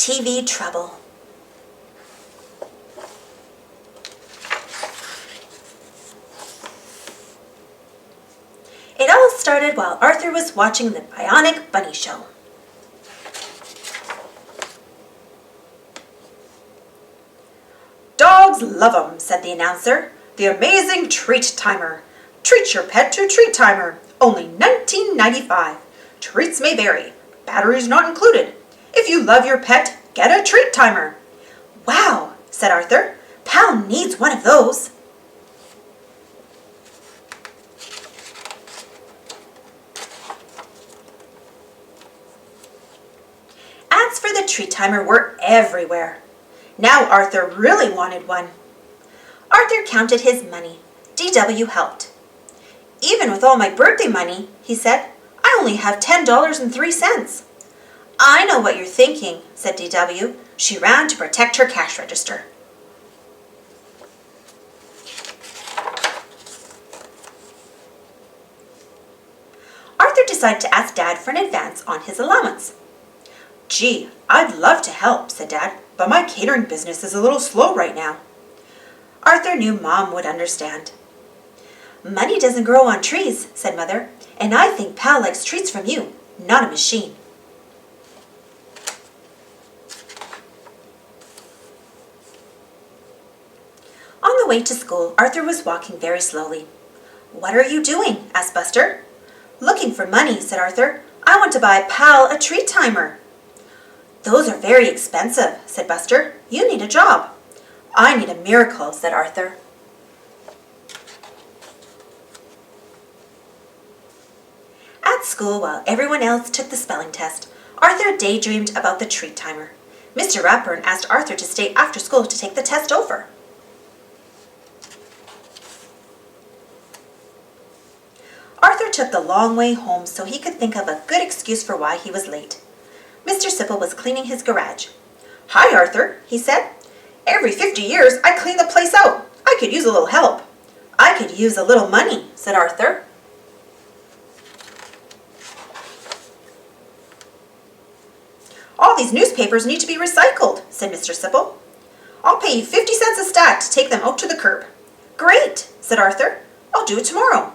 TV trouble. It all started while Arthur was watching the Bionic Bunny Show. "Dogs love 'em," said the announcer. "The amazing treat timer. Treat your pet to treat timer. Only $19.95. Treats may vary. Batteries not included. If you love your pet, get a treat timer." "Wow," said Arthur. "Pal needs one of those." Ads for the treat timer were everywhere. Now Arthur really wanted one. Arthur counted his money. DW helped. "Even with all my birthday money," he said, "I only have $10.03. "I know what you're thinking," said DW. She ran to protect her cash register. Arthur decided to ask Dad for an advance on his allowance. "Gee, I'd love to help," said Dad, "but my catering business is a little slow right now." Arthur knew Mom would understand. "Money doesn't grow on trees," said Mother, "and I think Pal likes treats from you, not a machine." On the way to school, Arthur was walking very slowly. "What are you doing?" asked Buster. "Looking for money," said Arthur. "I want to buy Pal a treat timer." "Those are very expensive," said Buster. "You need a job." "I need a miracle," said Arthur. At school, while everyone else took the spelling test, Arthur daydreamed about the treat timer. Mr. Ratburn asked Arthur to stay after school to take the test over. Arthur took the long way home so he could think of a good excuse for why he was late. Mr. Sipple was cleaning his garage. "Hi, Arthur," he said. "Every 50 years I clean the place out. I could use a little help." "I could use a little money," said Arthur. "All these newspapers need to be recycled," said Mr. Sipple. "I'll pay you 50 cents a stack to take them out to the curb." "Great," said Arthur. "I'll do it tomorrow."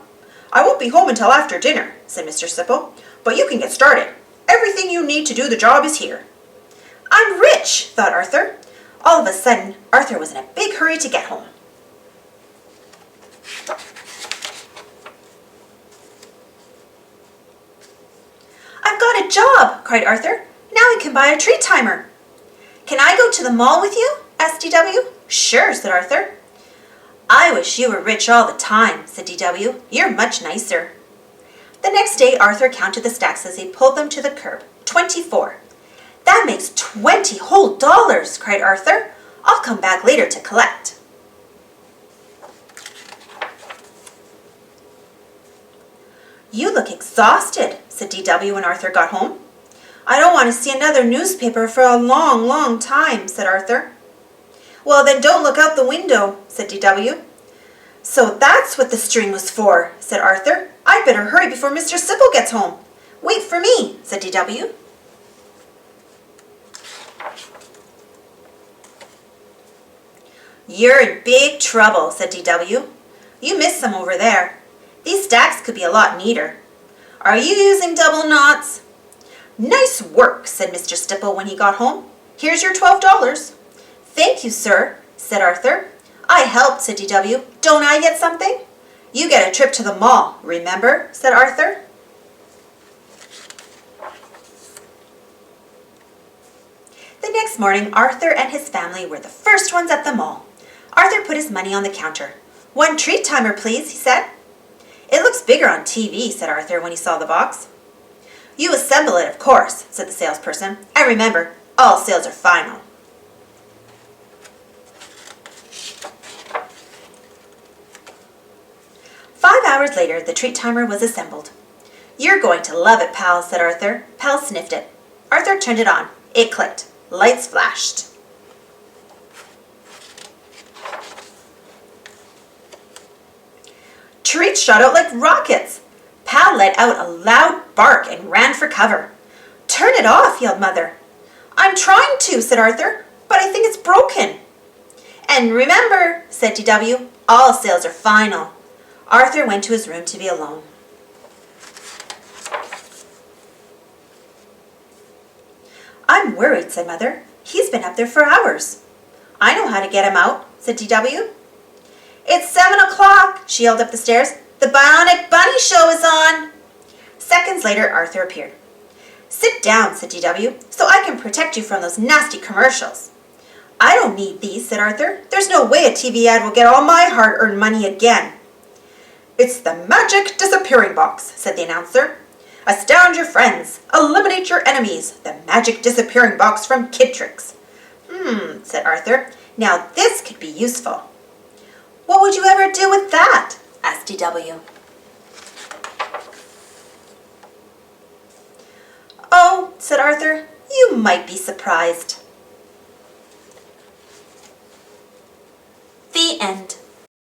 "I won't be home until after dinner," said Mr. Sipple, "but you can get started. Everything you need to do the job is here." "I'm rich," thought Arthur. All of a sudden, Arthur was in a big hurry to get home. "I've got a job," cried Arthur. "Now I can buy a treat timer." "Can I go to the mall with you?" asked DW. "Sure," said Arthur. "I wish you were rich all the time," said DW. "You're much nicer." The next day, Arthur counted the stacks as he pulled them to the curb. 24. "That makes 20 whole dollars," cried Arthur. "I'll come back later to collect." "You look exhausted," said DW when Arthur got home. "I don't want to see another newspaper for a long, long time," said Arthur. "Well, then don't look out the window," said DW. "So that's what the string was for," said Arthur. "I'd better hurry before Mr. Sipple gets home." "Wait for me," said DW. "You're in big trouble," said DW. "You missed some over there. These stacks could be a lot neater. Are you using double knots?" "Nice work," said Mr. Sipple when he got home. "Here's your $12. "Thank you, sir," said Arthur. "I helped," said DW. "Don't I get something?" "You get a trip to the mall, remember?" said Arthur. The next morning, Arthur and his family were the first ones at the mall. Arthur put his money on the counter. "One treat timer, please," he said. "It looks bigger on TV," said Arthur when he saw the box. "You assemble it, of course," said the salesperson. "And remember, all sales are final." Hours later, the treat timer was assembled. "You're going to love it, Pal," said Arthur. Pal sniffed it. Arthur turned it on. It clicked. Lights flashed. Treats shot out like rockets. Pal let out a loud bark and ran for cover. "Turn it off," yelled Mother. I'm trying to, said Arthur, but I think it's broken. And remember, said DW, all sales are final. Arthur went to his room to be alone. I'm worried, said Mother. He's been up there for hours. I know how to get him out, said DW. It's 7 o'clock, she yelled up the stairs. The Bionic Bunny show is on. Seconds later, Arthur appeared. Sit down, said DW, so I can protect you from those nasty commercials. I don't need these, said Arthur. There's no way a TV ad will get all my hard-earned money again. It's the magic disappearing box, said the announcer. Astound your friends. Eliminate your enemies. The magic disappearing box from Kid Tricks. Said Arthur. Now this could be useful. What would you ever do with that? Asked DW. Oh, said Arthur, you might be surprised. The end.